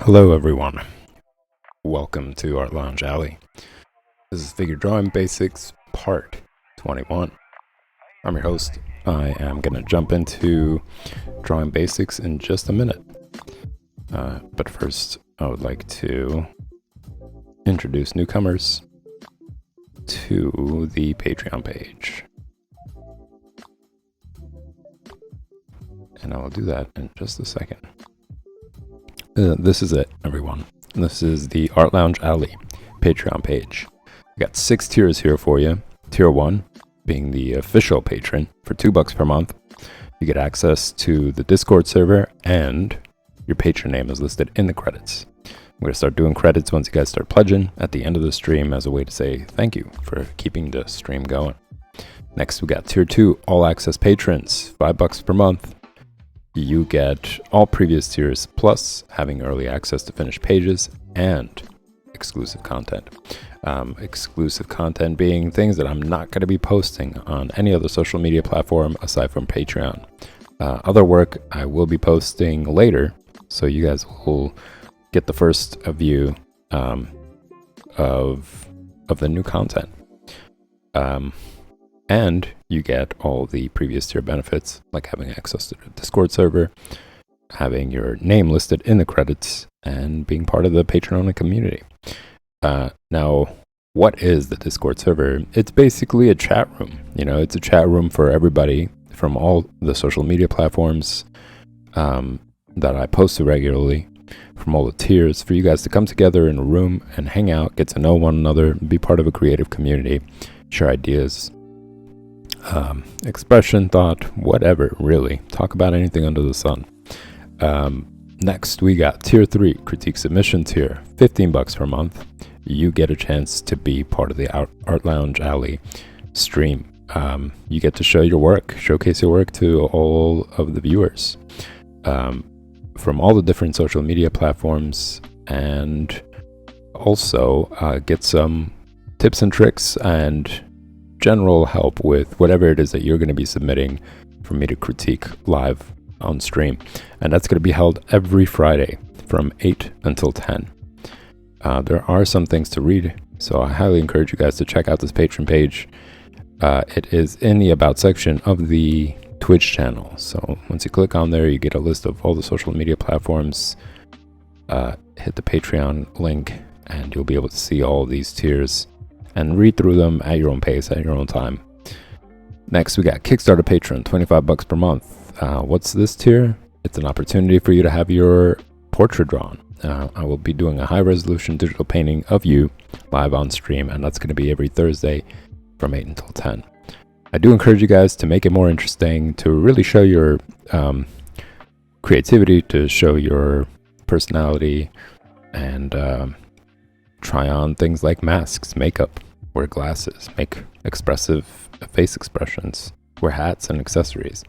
Hello everyone, welcome to Art Lounge Alley. This is Figure Drawing Basics Part 21. I'm your host. I am going to jump into drawing basics in just a minute. But first, I would like to introduce newcomers to the Patreon page. And I will do that in just a second. This is it, everyone. This is the Art Lounge Alley Patreon page. We got 6 tiers here for you. Tier 1 being the official patron for $2 per month. You get access to the Discord server and your patron name is listed in the credits. I'm going to start doing credits once you guys start pledging at the end of the stream as a way to say thank you for keeping the stream going. Next, we got Tier 2 All Access patrons, $5 per month. You get all previous tiers plus having early access to finished pages and exclusive content. Exclusive content being things that I'm not going to be posting on any other social media platform aside from Patreon. Other work I will be posting later, so you guys will get the first view of the new content. And you get all the previous tier benefits, like having access to the Discord server, having your name listed in the credits, and being part of the Patreon community. Now, what is the Discord server? It's basically a chat room. It's a chat room for everybody from all the social media platforms that I post to regularly, from all the tiers, for you guys to come together in a room and hang out, get to know one another, be part of a creative community, share ideas, expression, thought, whatever, really. Talk about anything under the sun. Next, we got Tier 3, Critique Submission Tier, $15 per month. You get a chance to be part of the Art Lounge Alley stream. You get to show your work, showcase your work to all of the viewers from all the different social media platforms, and also get some tips and tricks and general help with whatever it is that you're going to be submitting for me to critique live on stream. And that's going to be held every Friday from 8 until 10. There are some things to read, so I highly encourage you guys to check out this Patreon page. It is in the About section of the Twitch channel. So once you click on there, you get a list of all the social media platforms. Hit the Patreon link and you'll be able to see all these tiers and read through them at your own pace, at your own time. Next, we got Kickstarter Patron, $25 per month. What's this tier? It's an opportunity for you to have your portrait drawn. I will be doing a high-resolution digital painting of you live on stream, and that's going to be every Thursday from 8 until 10. I do encourage you guys to make it more interesting, to really show your creativity, to show your personality, and try on things like masks, makeup, wear glasses, make expressive face expressions, wear hats and accessories.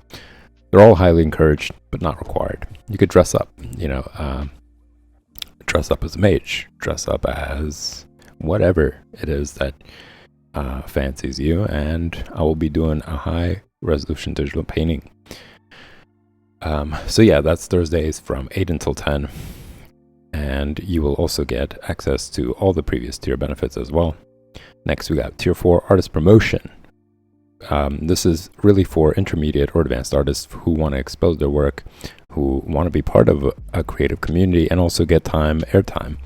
They're all highly encouraged, but not required. You could dress up, dress up as a mage, dress up as whatever it is that fancies you, and I will be doing a high resolution digital painting. So yeah, that's Thursdays from 8 until 10. And you will also get access to all the previous tier benefits as well. Next, we got Tier 4 Artist Promotion. This is really for intermediate or advanced artists who want to expose their work, who want to be part of a creative community, and also get airtime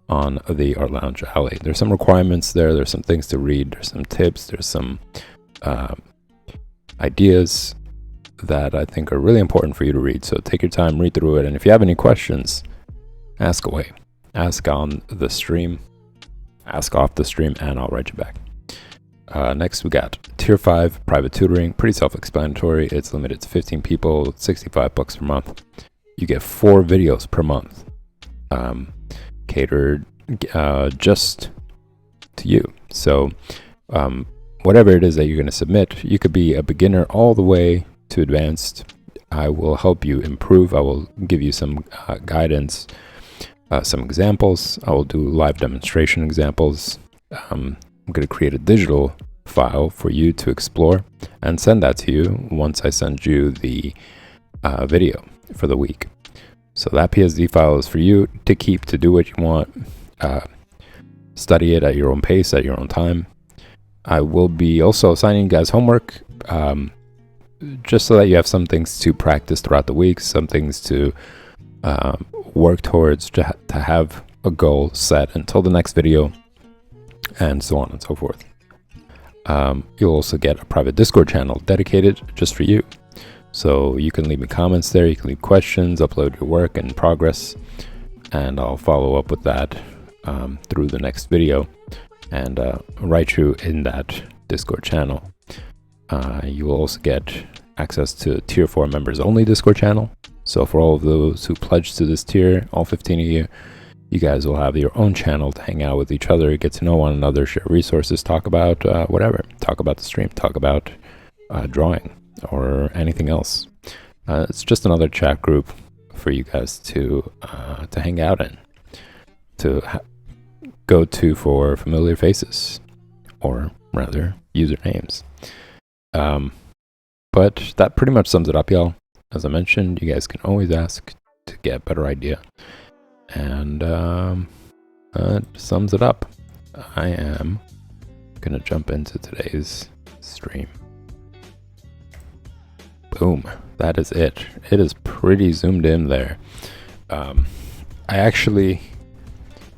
on the Art Lounge Alley. There's some requirements there. There's some things to read. There's some tips. There's some ideas that I think are really important for you to read. So take your time, read through it. And if you have any questions, ask away. Ask on the stream, ask off the stream, and I'll write you back. Next, we got Tier 5 Private Tutoring. Pretty self-explanatory. It's limited to 15 people, $65 per month. You get 4 videos per month, catered just to you. So whatever it is that you're going to submit, you could be a beginner all the way to advanced. I will help you improve. I will give you some guidance, some examples. I will do live demonstration examples. I'm going to create a digital file for you to explore and send that to you once I send you the video for the week. So that PSD file is for you to keep, to do what you want. Study it at your own pace, at your own time. I will be also assigning you guys homework, just so that you have some things to practice throughout the week, some things to work towards, to have a goal set until the next video, and so on and so forth. You'll also get a private Discord channel dedicated just for you. So you can leave me comments there, you can leave questions, upload your work and progress, and I'll follow up with that through the next video and write you in that Discord channel. You will also get access to Tier 4 members only Discord channel. So for all of those who pledge to this tier, all 15 of you, you guys will have your own channel to hang out with each other, get to know one another, share resources, talk about whatever. Talk about the stream, talk about drawing or anything else. It's just another chat group for you guys to hang out in, to go to for familiar faces, or rather usernames. But that pretty much sums it up, y'all. As I mentioned, you guys can always ask to get a better idea. And sums it up. I am gonna jump into today's stream. Boom. That is it. It is pretty zoomed in there. I actually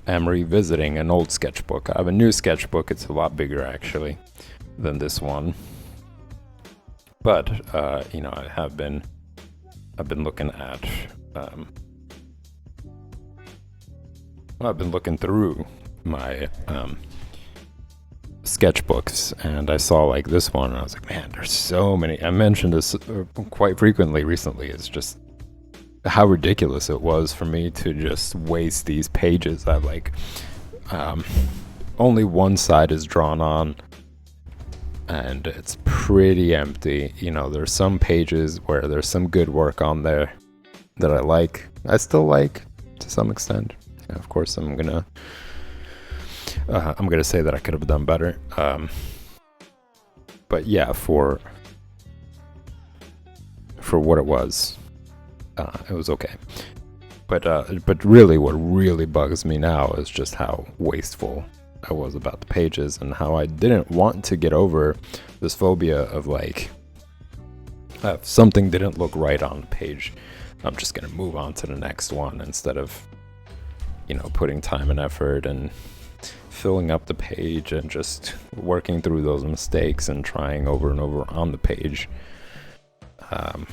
am revisiting an old sketchbook. I have a new sketchbook. It's a lot bigger actually than this one. But you know, I've been looking at I've been looking through my sketchbooks, and I saw like this one, and I was like, man, there's so many. I mentioned this quite frequently recently. It's just how ridiculous it was for me to just waste these pages. I like only one side is drawn on, and it's pretty empty. You know, there's some pages where there's some good work on there that I still like to some extent. Of course, I'm gonna say that I could have done better. But yeah, for what it was okay. But really, what really bugs me now is just how wasteful I was about the pages, and how I didn't want to get over this phobia of like, if something didn't look right on the page, I'm just gonna move on to the next one instead of, you know, putting time and effort and filling up the page and just working through those mistakes and trying over and over on the page. I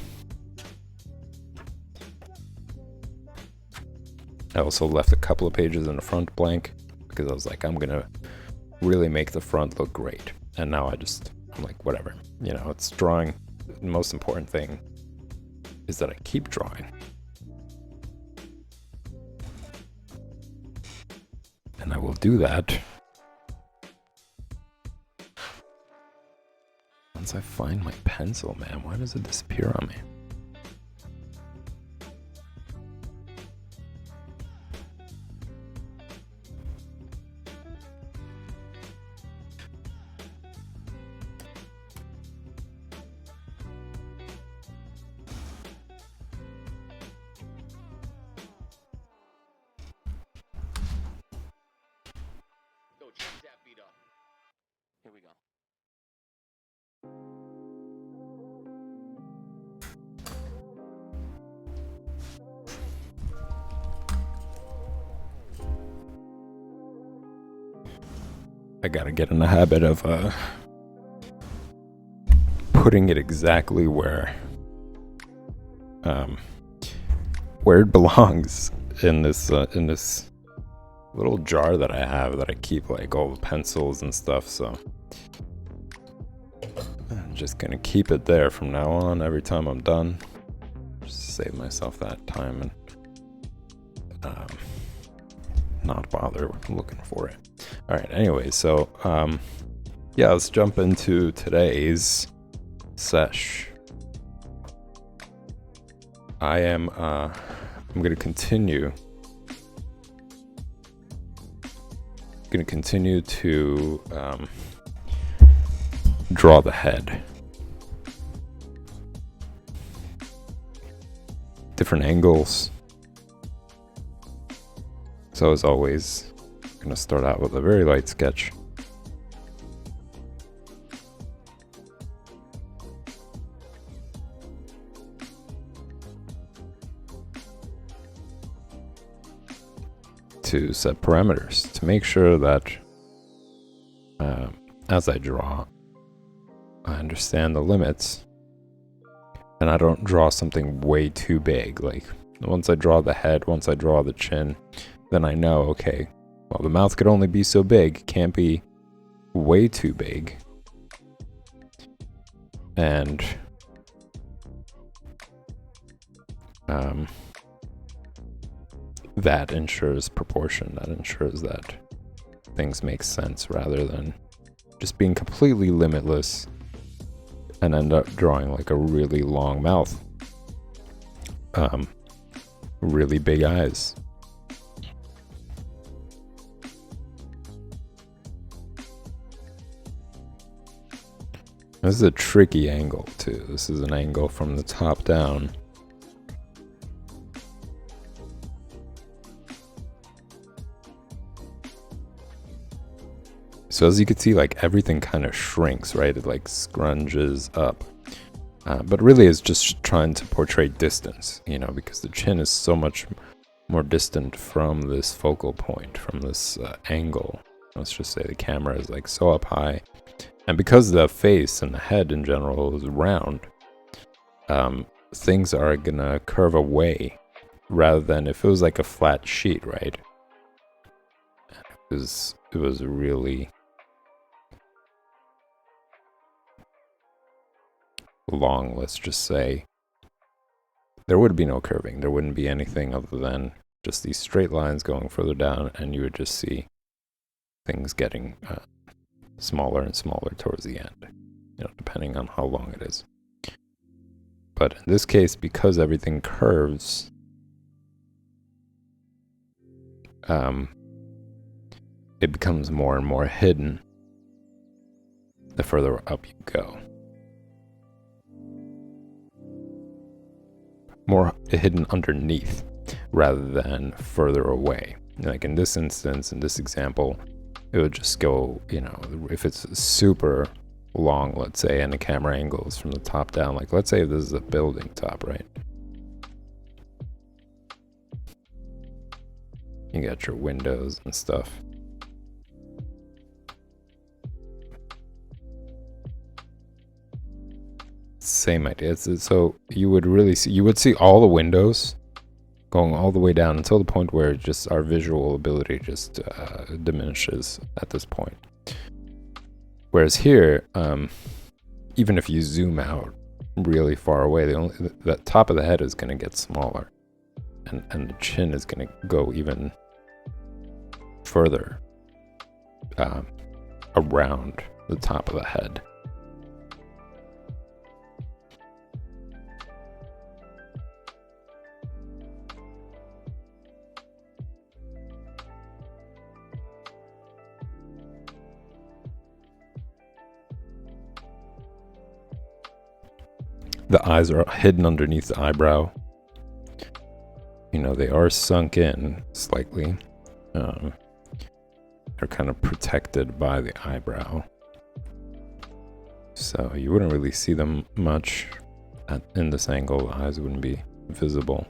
also left a couple of pages in the front blank because I was like, I'm gonna really make the front look great. And now I'm like, whatever, you know, it's drawing. The most important thing is that I keep drawing. And I will do that once I find my pencil, man. Why does it disappear on me? Here we go. I gotta get in the habit of putting it exactly where it belongs in this little jar that I have that I keep like all the pencils and stuff. So I'm just gonna keep it there from now on. Every time I'm done, just save myself that time and not bother looking for it. All right, anyway, so yeah, let's jump into today's sesh. I'm gonna continue to draw the head. Different angles, So as always, I'm going to start out with a very light sketch. To set parameters, to make sure that as I draw, I understand the limits and I don't draw something way too big. Like once I draw the head, once I draw the chin, then I know, okay, well, the mouth could only be so big, it can't be way too big. And that ensures proportion, that ensures that things make sense rather than just being completely limitless and end up drawing like a really long mouth, really big eyes. This is a tricky angle too. This is an angle from the top down. So as you can see, like everything kind of shrinks, right? It like scrunches up. But really it's just trying to portray distance, you know, because the chin is so much more distant from this focal point, from this angle. Let's just say the camera is like so up high. And because the face and the head in general is round, things are gonna curve away rather than if it was like a flat sheet, right? It was really long, let's just say, there would be no curving. There wouldn't be anything other than just these straight lines going further down, and you would just see things getting smaller and smaller towards the end, you know, depending on how long it is. But in this case, because everything curves, it becomes more and more hidden the further up you go. More hidden underneath rather than further away. Like in this instance, in this example, it would just go, you know, if it's super long, let's say, and the camera angle is from the top down, like let's say this is a building top, right? You got your windows and stuff. Same idea. So you would really see, you would see all the windows going all the way down until the point where just our visual ability just diminishes at this point. Whereas here, even if you zoom out really far away, the top of the head is going to get smaller, and the chin is going to go even further around the top of the head. The eyes are hidden underneath the eyebrow. You know, they are sunk in slightly. They're kind of protected by the eyebrow. So you wouldn't really see them much in this angle. The eyes wouldn't be visible.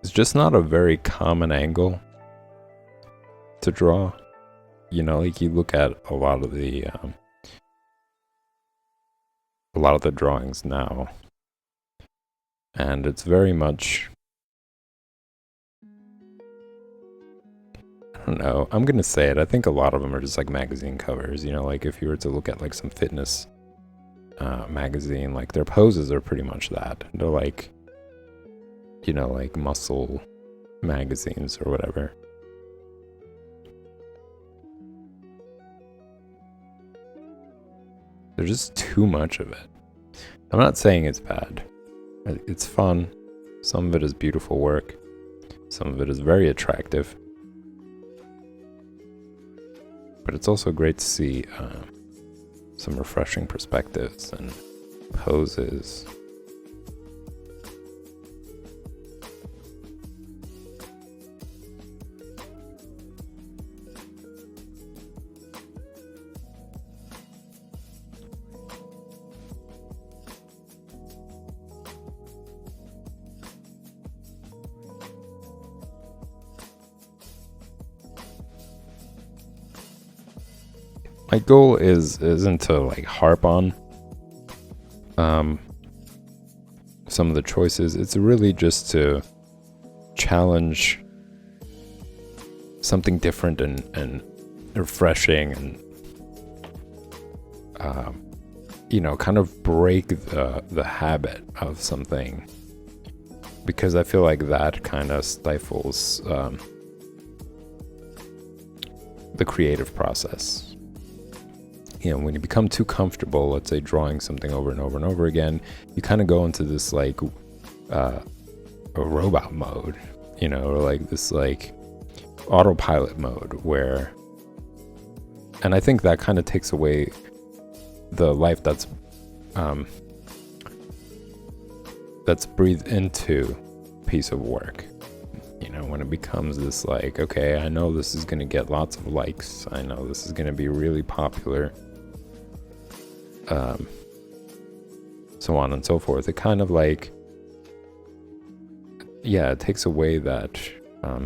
It's just not a very common angle to draw. You know, like you look at a lot of the drawings now, and it's very much, I don't know, I'm gonna say it, I think a lot of them are just like magazine covers, you know, like if you were to look at like some fitness magazine, like their poses are pretty much that. They're like, you know, like muscle magazines or whatever. There's just too much of it. I'm not saying it's bad. It's fun. Some of it is beautiful work. Some of it is very attractive. But it's also great to see some refreshing perspectives and poses my goal isn't to like harp on some of the choices. It's really just to challenge something different and refreshing, and kind of break the habit of something, because I feel like that kind of stifles the creative process. When you become too comfortable, let's say drawing something over and over and over again, you kind of go into this like a robot mode, or like this like autopilot mode where, and I think that kind of takes away the life that's breathed into piece of work. When it becomes this like, okay, I know this is going to get lots of likes, I know this is going to be really popular, so on and so forth. It kind of like, it takes away that I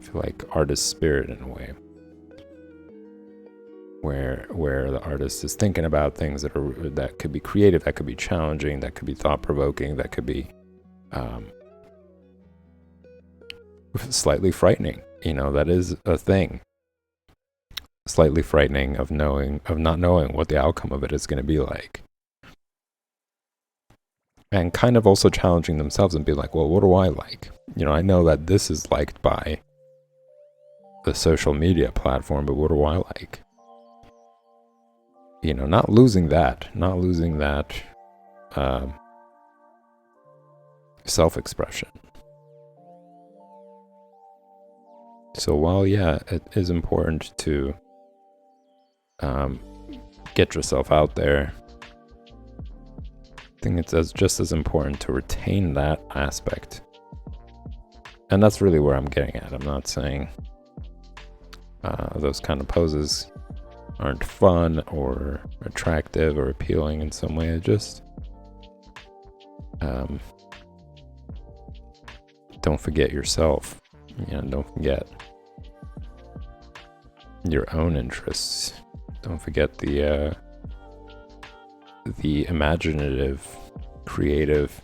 feel like artist spirit in a way, where the artist is thinking about things that could be creative, that could be challenging, that could be thought-provoking, that could be slightly frightening. That is a thing. Slightly frightening of not knowing what the outcome of it is going to be like. And kind of also challenging themselves and be like, well, what do I like? I know that this is liked by the social media platform, but what do I like? Not losing that self-expression. So while, it is important to get yourself out there, I think it's just as important to retain that aspect. And that's really where I'm getting at. I'm not saying those kind of poses aren't fun or attractive or appealing in some way. It just don't forget yourself. Don't forget your own interests. Don't forget the imaginative, creative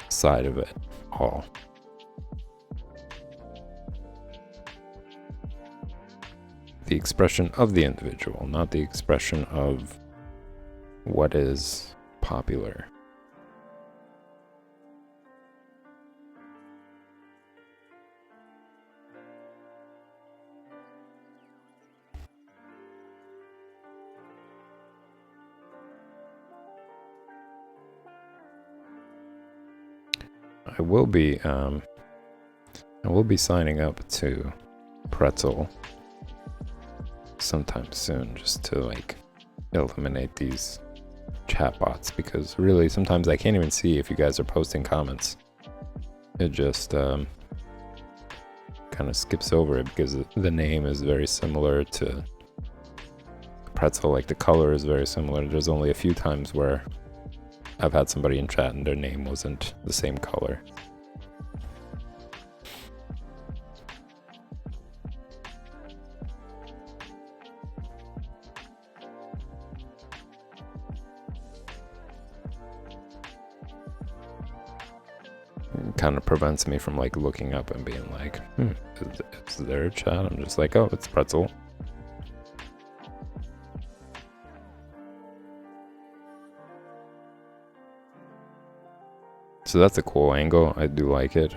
side of it all. The expression of the individual, not the expression of what is popular. I will be signing up to Pretzel sometime soon, just to like eliminate these chatbots, because really sometimes I can't even see if you guys are posting comments. It just kind of skips over it because the name is very similar to Pretzel, like the color is very similar. There's only a few times where I've had somebody in chat and their name wasn't the same color. It kind of prevents me from like looking up and being like, is there a chat? I'm just like, oh, it's Pretzel. So that's a cool angle. I do like it.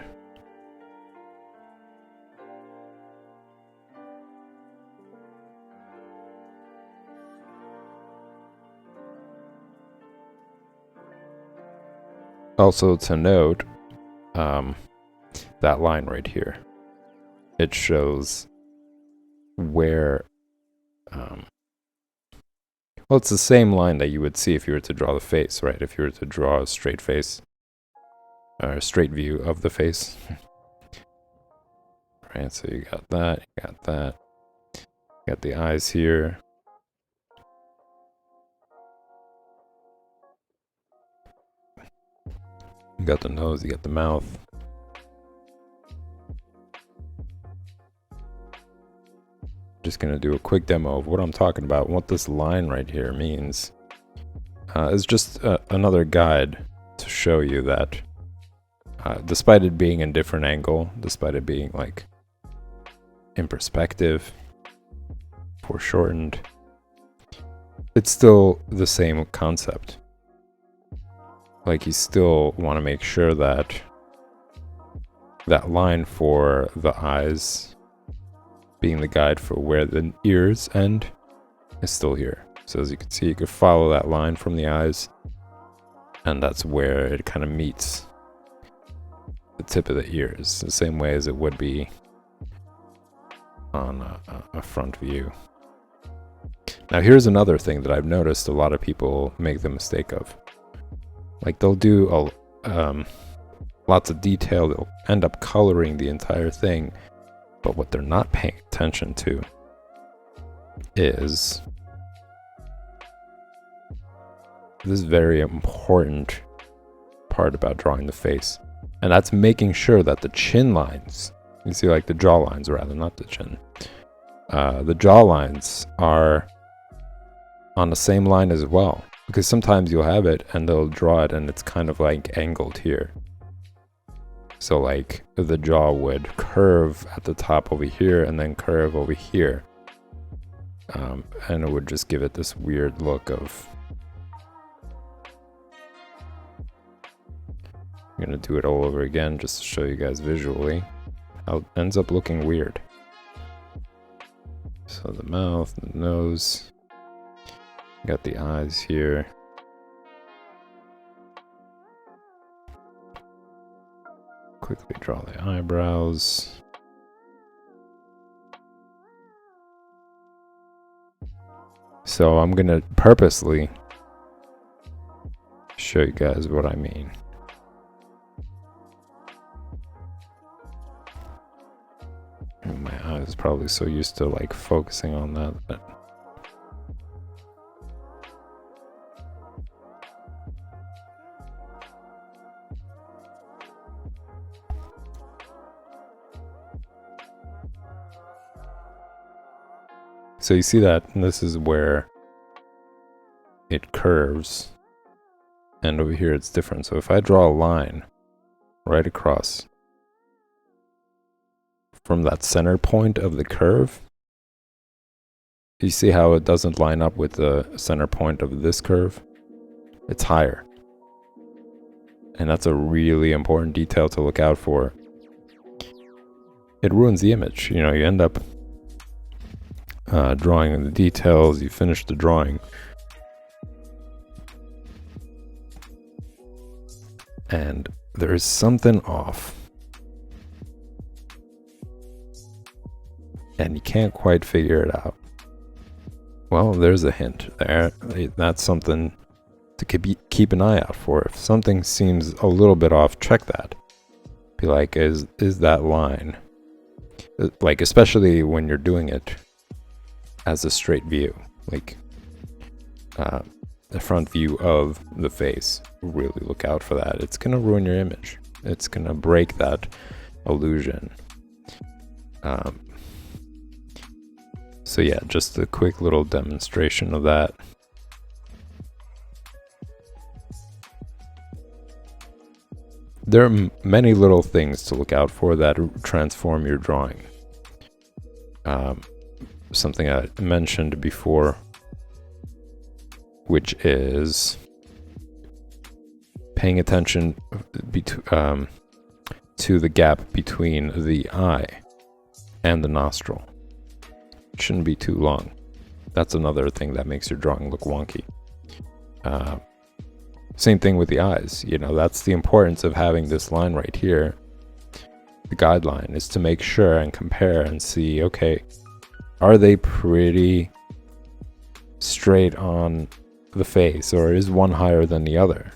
Also to note, that line right here, it shows where, well, it's the same line that you would see if you were to draw the face, right? If you were to draw a straight face, or a straight view of the face. Right, so you got that, you got the eyes here. You got the nose, you got the mouth. Just gonna do a quick demo of what I'm talking about. What this line right here means. It's just another guide to show you that despite it being in different angle, despite it being like in perspective, foreshortened, it's still the same concept. Like, you still want to make sure that that line for the eyes being the guide for where the ears end is still here. So as you can see, you could follow that line from the eyes, and that's where it kind of meets the tip of the ears, the same way as it would be on a front view. Now here's another thing that I've noticed a lot of people make the mistake of. Like, they'll do lots of detail, they'll end up coloring the entire thing, but what they're not paying attention to is this very important part about drawing the face, and that's making sure that the chin lines, you see, like the jaw lines rather, not the chin, the jaw lines are on the same line as well, because sometimes you'll have it and they'll draw it and it's kind of like angled here. So like the jaw would curve at the top over here and then curve over here, and it would just give it this weird look of, I'm gonna do it all over again just to show you guys visually how it ends up looking weird. So the mouth, the nose, got the eyes here. Quickly draw the eyebrows. So I'm gonna purposely show you guys what I mean. My eyes is probably so used to like focusing on that. So you see that, and this is where it curves, and over here it's different. So if I draw a line right across from that center point of the curve, you see how it doesn't line up with the center point of this curve? It's higher. And that's a really important detail to look out for. It ruins the image. You know, you end up drawing the details, you finish the drawing, and there is something off, and you can't quite figure it out. Well, there's a hint there. That's something to keep an eye out for. If something seems a little bit off, check that. Be like, is that line, like, especially when you're doing it as a straight view, like the front view of the face, really look out for that. It's gonna ruin your image. It's gonna break that illusion. So yeah, just a quick little demonstration of that. There are many little things to look out for that transform your drawing. Something I mentioned before, which is paying attention to the gap between the eye and the nostril. It shouldn't be too long. That's another thing that makes your drawing look wonky. Same thing with the eyes. You know, that's the importance of having this line right here. The guideline is to make sure and compare and see, okay, are they pretty straight on the face, or is one higher than the other?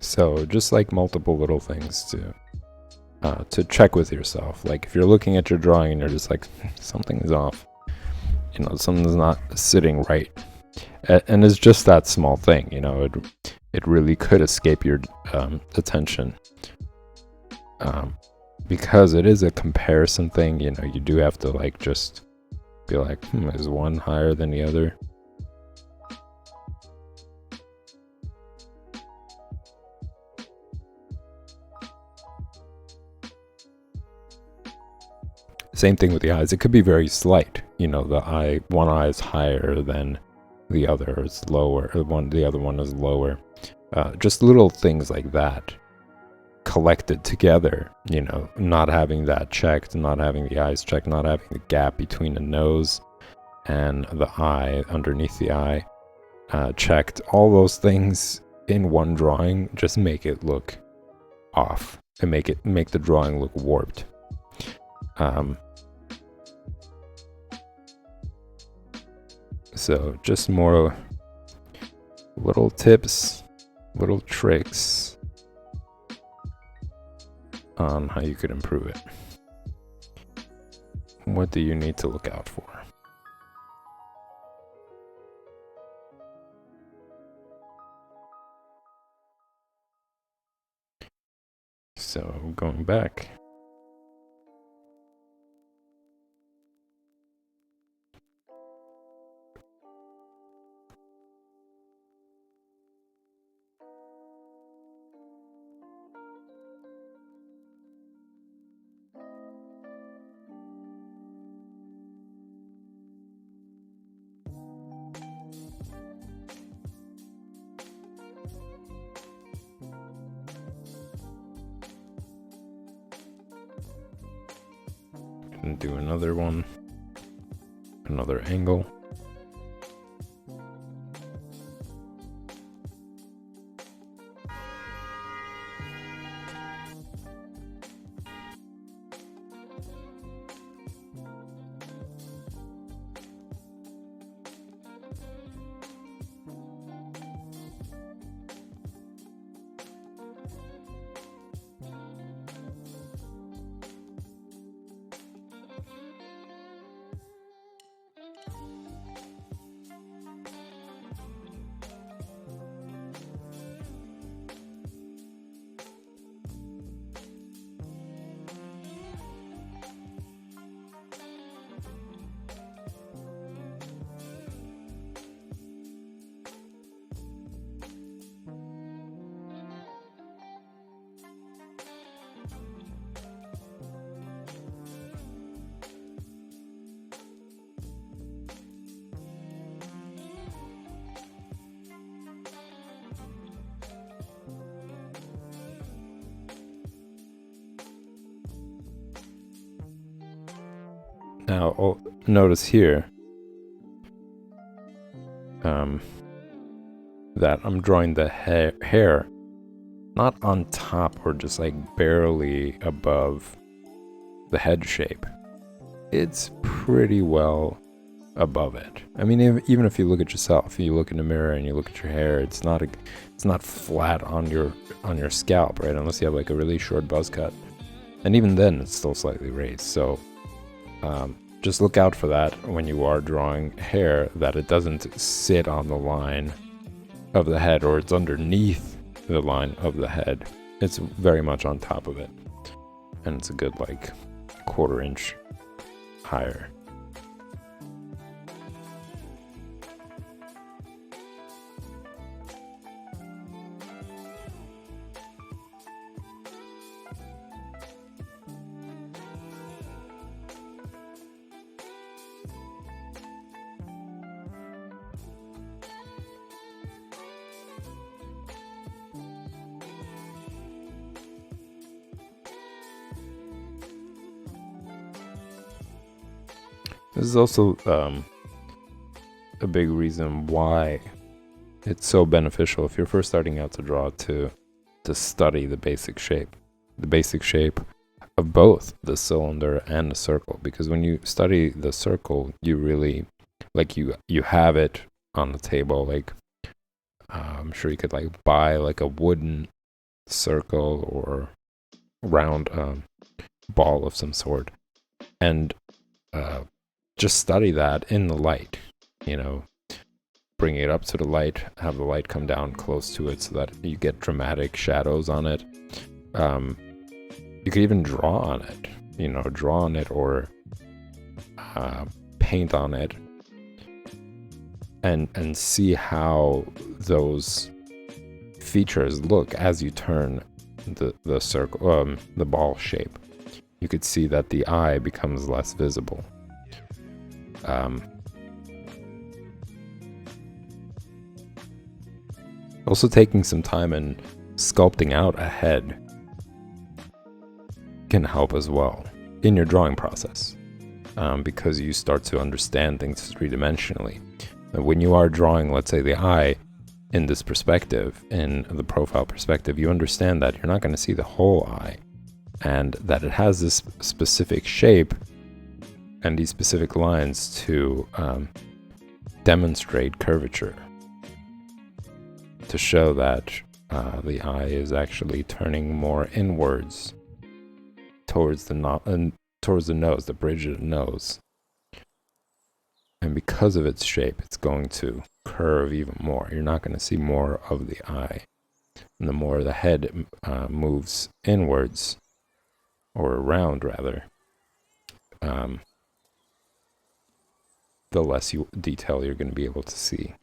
So just like multiple little things to check with yourself. Like if you're looking at your drawing and you're just like, something is off, something's not sitting right. And it's just that small thing, it really could escape your attention. Because it is a comparison thing, you do have to like just be like, is one higher than the other? Same thing with the eyes. It could be very slight. One eye is higher than the other, is lower. The other one is lower. Just little things like that collected together. Not having that checked, not having the eyes checked, not having the gap between the nose and the eye, underneath the eye, checked. All those things in one drawing just make it look off and make the drawing look warped. So just more little tips, little tricks on how you could improve it. What do you need to look out for? So going back. And do another one, another angle. Now, notice here that I'm drawing the hair not on top or just like barely above the head shape. It's pretty well above it. I mean, even if you look at yourself, you look in the mirror and you look at your hair, it's not flat on your scalp, right? Unless you have like a really short buzz cut, and even then, it's still slightly raised. So just look out for that when you are drawing hair, that it doesn't sit on the line of the head or it's underneath the line of the head. It's very much on top of it, and it's a good like 1/4 inch higher. This is also a big reason why it's so beneficial if you're first starting out to draw to study the basic shape of both the cylinder and the circle. Because when you study the circle, you really like you have it on the table. Like I'm sure you could like buy like a wooden circle or round ball of some sort, and just study that in the light. Bring it up to the light, have the light come down close to it so that you get dramatic shadows on it. You could even draw on it, or paint on it, and see how those features look as you turn the circle, the ball shape. You could see that the eye becomes less visible. Also, taking some time and sculpting out a head can help as well in your drawing process, because you start to understand things three-dimensionally. When you are drawing, let's say, the eye in this perspective, in the profile perspective, you understand that you're not going to see the whole eye, and that it has this specific shape and these specific lines to demonstrate curvature, to show that the eye is actually turning more inwards towards the nose, the bridge of the nose. And because of its shape, it's going to curve even more. You're not going to see more of the eye. And the more the head moves inwards, or around rather, the less detail you're going to be able to see.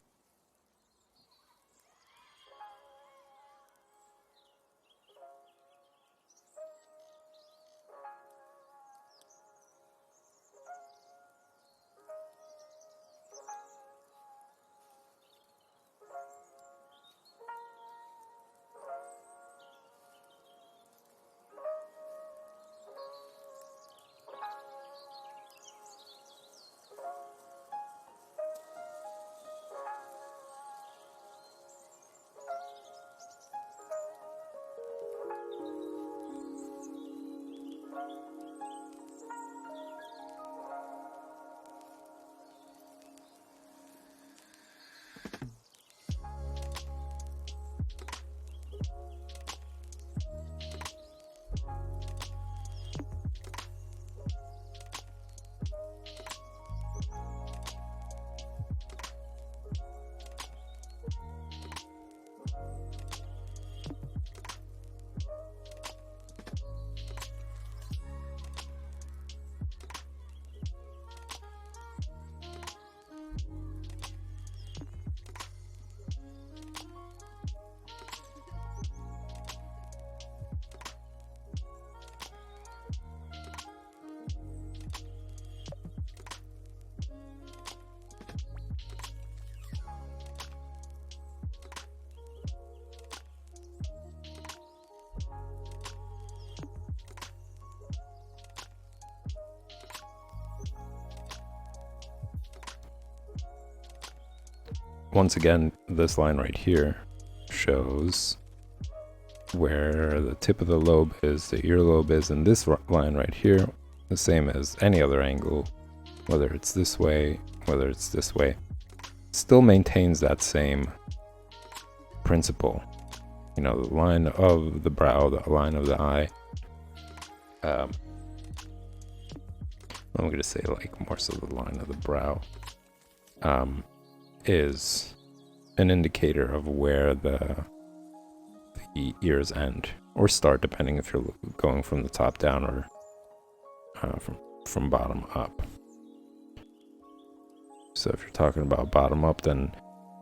Once again, this line right here shows where the tip of the lobe is, the earlobe is, and this line right here, the same as any other angle, whether it's this way, whether it's this way, still maintains that same principle. The line of the brow, the line of the eye. I'm going to say more so the line of the brow is an indicator of where the ears end or start, depending if you're going from the top down or from bottom up. So if you're talking about bottom up, then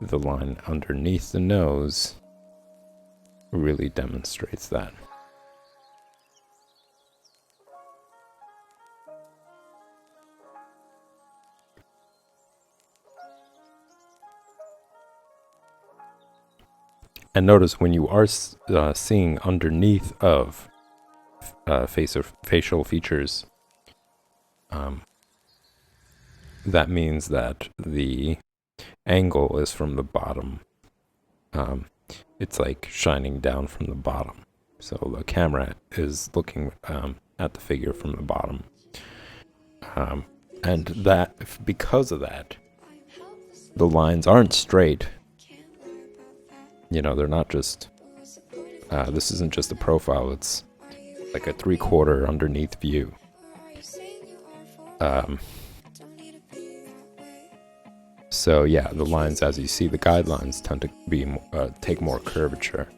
the line underneath the nose really demonstrates that. And notice when you are seeing underneath of facial features, that means that the angle is from the bottom. It's like shining down from the bottom. So the camera is looking at the figure from the bottom. And that, because of that, the lines aren't straight. They're not just This isn't just a profile, it's like a 3/4 underneath view. So yeah, the lines, as you see, the guidelines tend to be take more curvature.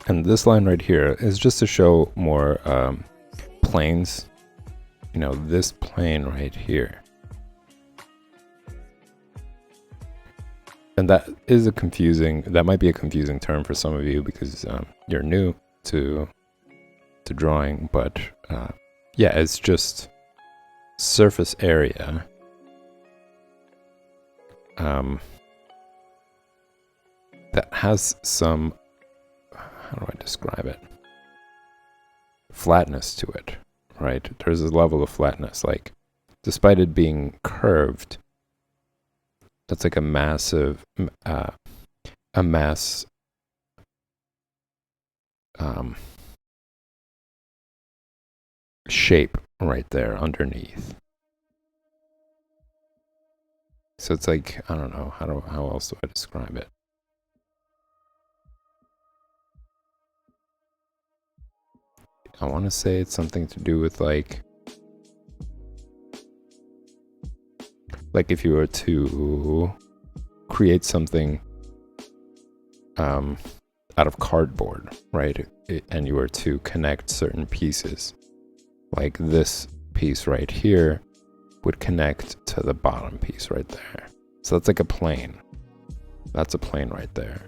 And this line right here is just to show more planes. You know, this plane right here. And that might be a confusing term for some of you because you're new to drawing, but yeah, it's just surface area. That has some, how do I describe it? Flatness to it, right? There's a level of flatness, like, despite it being curved, that's like a massive, shape right there underneath. So it's like, I don't know, how else do I describe it? I want to say it's something to do with like if you were to create something out of cardboard, right? And you were to connect certain pieces, like this piece right here would connect to the bottom piece right there. So that's like a plane. That's a plane right there.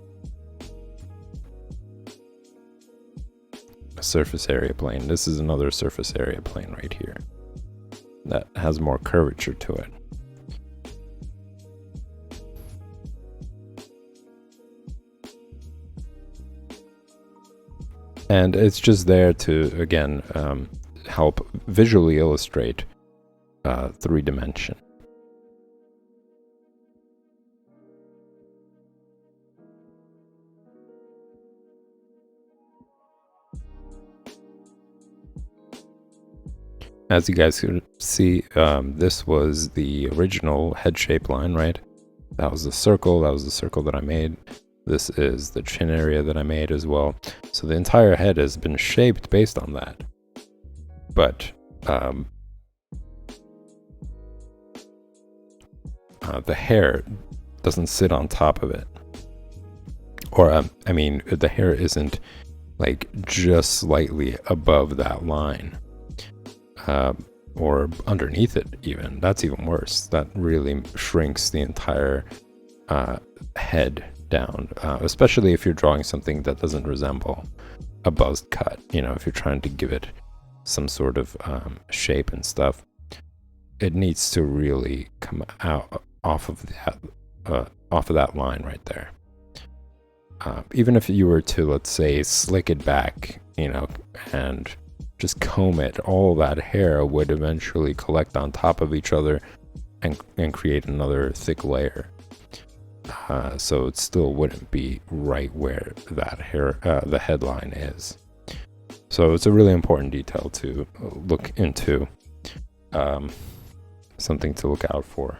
A surface area plane. This is another surface area plane right here that has more curvature to it. And it's just there to, again, help visually illustrate 3-dimension. As you guys can see, this was the original head shape line, right? That was the circle. That was the circle that I made. This is the chin area that I made as well. So the entire head has been shaped based on that. But the hair doesn't sit on top of it. Or, I mean, the hair isn't like just slightly above that line, or underneath it even. That's even worse. That really shrinks the entire head down, especially if you're drawing something that doesn't resemble a buzzed cut. If you're trying to give it some sort of shape and stuff, it needs to really come out off of that line right there. Even if you were to, let's say, slick it back, and just comb it, all that hair would eventually collect on top of each other and create another thick layer. So it still wouldn't be right where that hair, the headline is. So it's a really important detail to look into, something to look out for.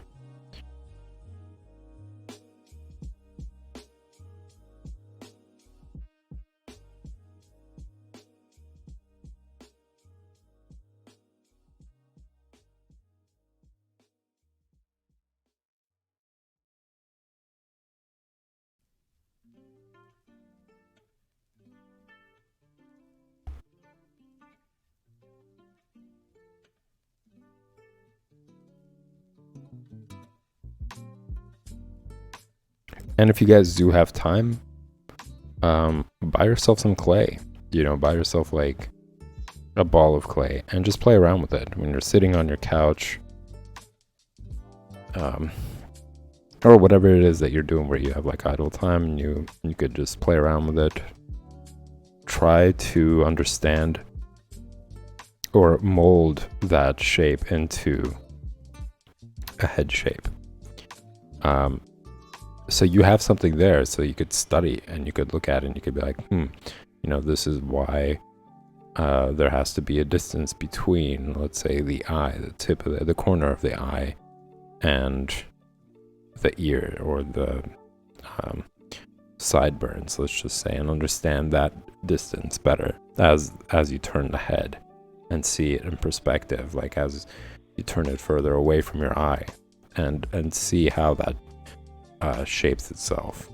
And if you guys do have time, buy yourself some clay. Buy yourself like a ball of clay and just play around with it when you're sitting on your couch, or whatever it is that you're doing where you have like idle time, and you could just play around with it. Try to understand or mold that shape into a head shape. So you have something there, so you could study and you could look at it and you could be like, this is why there has to be a distance between, let's say, the eye, the tip of the corner of the eye, and the ear, or the sideburns, let's just say, and understand that distance better as you turn the head and see it in perspective, like as you turn it further away from your eye, and see how that shapes itself.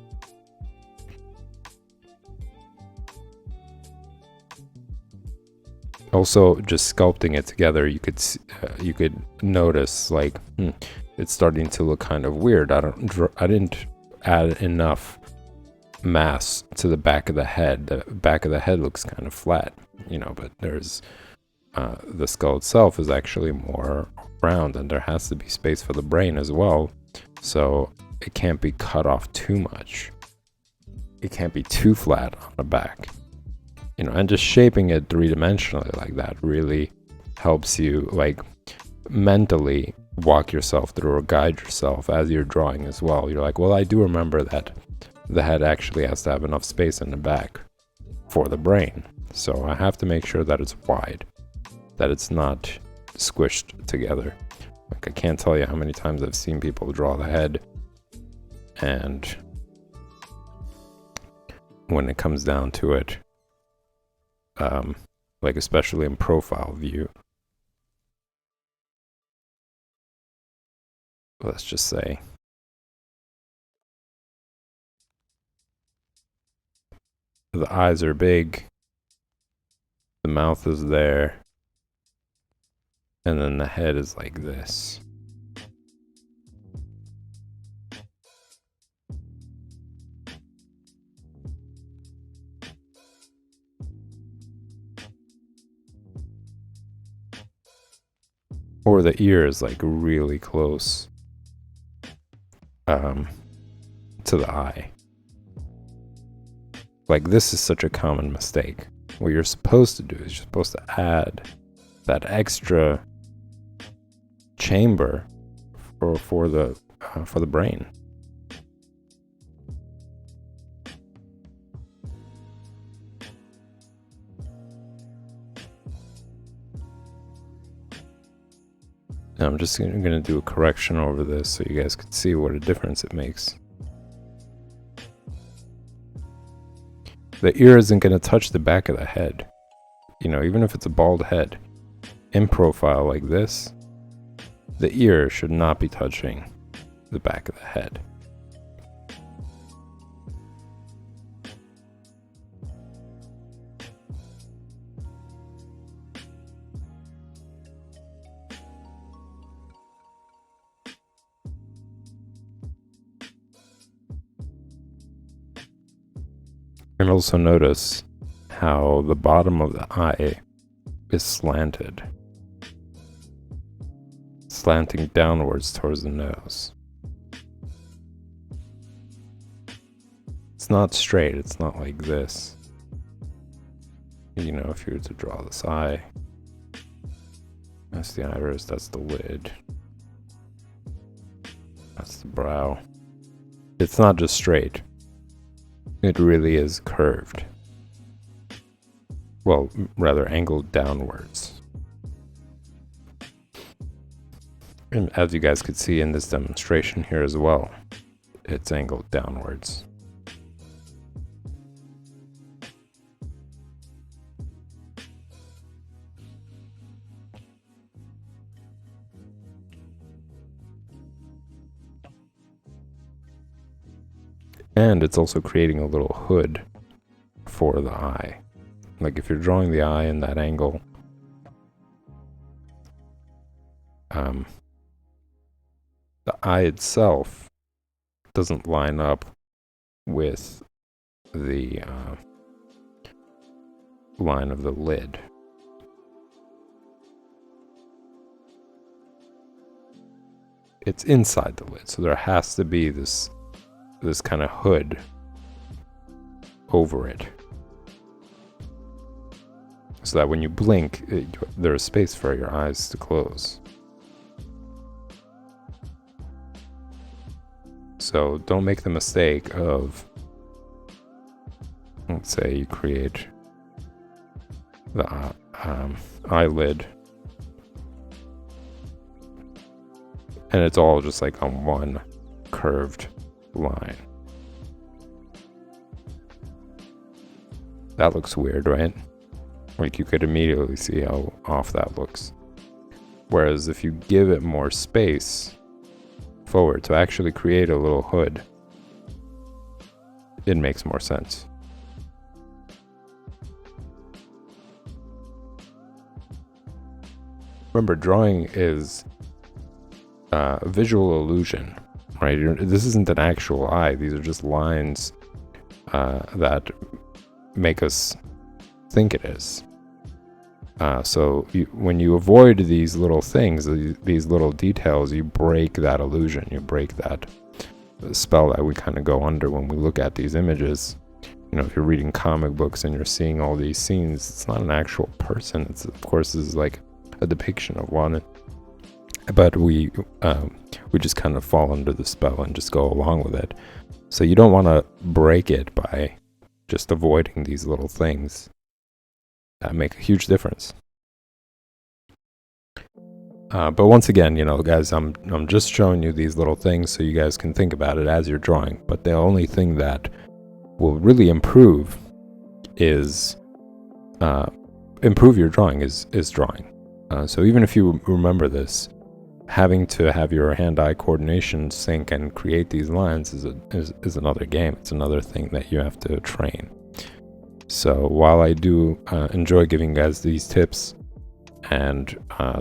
Also, just sculpting it together, you could notice like it's starting to look kind of weird. I didn't add enough mass to the back of the head. The back of the head looks kind of flat, but there's the skull itself is actually more round, and there has to be space for the brain as well. So it can't be cut off too much. It can't be too flat on the back. And just shaping it three-dimensionally like that really helps you like mentally walk yourself through or guide yourself as you're drawing as well. You're like, well, I do remember that the head actually has to have enough space in the back for the brain. So I have to make sure that it's wide, that it's not squished together. Like, I can't tell you how many times I've seen people draw the head, and when it comes down to it, like especially in profile view, let's just say, the eyes are big, the mouth is there, and then the head is like this. Or the ear is like really close to the eye. Like, this is such a common mistake. What you're supposed to do is you're supposed to add that extra chamber for the brain. Now I'm just going to do a correction over this so you guys can see what a difference it makes. The ear isn't going to touch the back of the head. Even if it's a bald head, in profile like this, the ear should not be touching the back of the head. And also notice how the bottom of the eye is slanted, slanting downwards towards the nose. It's not straight, it's not like this. You know, if you were to draw this eye, that's the iris, that's the lid, that's the brow. It's not just straight, it really is curved. Well, rather angled downwards. And as you guys could see in this demonstration here as well, it's angled downwards. And it's also creating a little hood for the eye. Like if you're drawing the eye in that angle, the eye itself doesn't line up with the line of the lid. It's inside the lid, so there has to be this kind of hood over it, so that when you blink, there's space for your eyes to close. So don't make the mistake of, let's say you create the eyelid, and it's all just like on one curved line. That looks weird, right? Like you could immediately see how off that looks. Whereas if you give it more space forward to actually create a little hood, it makes more sense. Remember, drawing is visual illusion, right? This isn't an actual eye. These are just lines that make us think it is. So when you avoid these little things, these little details, you break that illusion. You break that spell that we kind of go under when we look at these images. You know, if you're reading comic books and you're seeing all these scenes, it's not an actual person. It's, of course, this is like a depiction of one, but we just kind of fall under the spell and just go along with it. So you don't want to break it by just avoiding these little things that make a huge difference. But once again, you know, guys, I'm just showing you these little things so you guys can think about it as you're drawing. But the only thing that will really improve is improve your drawing is drawing. So even if you remember this, having to have your hand-eye coordination sync and create these lines is another game. It's another thing that you have to train. So while I do enjoy giving guys these tips and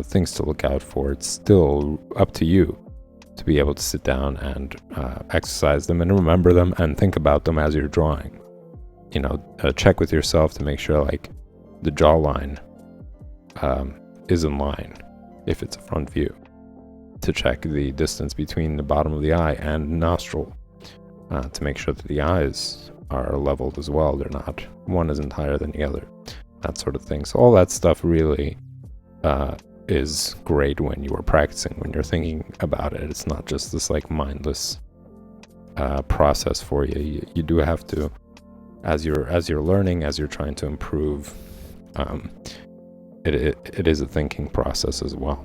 things to look out for, it's still up to you to be able to sit down and exercise them and remember them and think about them as you're drawing. You know, check with yourself to make sure like the jawline is in line if it's a front view. To check the distance between the bottom of the eye and nostril to make sure that the eyes are leveled as well. They're not, one isn't higher than the other, that sort of thing. So all that stuff really is great when you are practicing, when you're thinking about it. It's not just this like mindless process for you. You do have to, as you're learning, as you're trying to improve, it is a thinking process as well.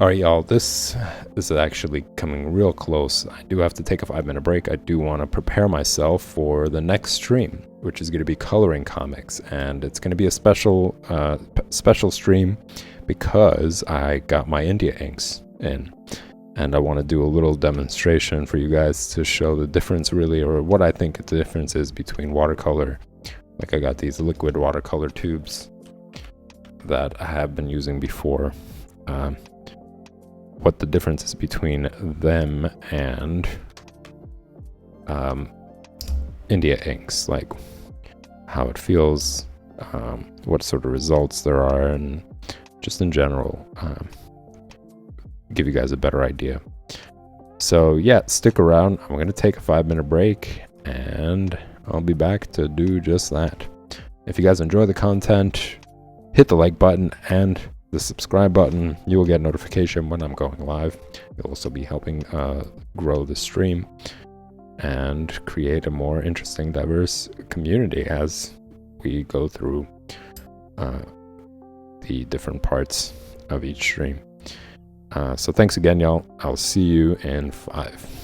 All right, y'all, this is actually coming real close. I do have to take a 5-minute break. I do want to prepare myself for the next stream, which is going to be coloring comics, and it's going to be a special stream because I got my India inks in, and I want to do a little demonstration for you guys to show the difference really, or what I think the difference is between watercolor. Like I got these liquid watercolor tubes that I have been using before. What the difference is between them and India inks, like how it feels, what sort of results there are, and just in general, give you guys a better idea. So yeah, stick around. I'm going to take a 5-minute break and I'll be back to do just that. If you guys enjoy the content, hit the like button and the subscribe button. You will get notification when I'm going live. You'll also be helping grow the stream and create a more interesting, diverse community as we go through the different parts of each stream. So thanks again, y'all. I'll see you in 5.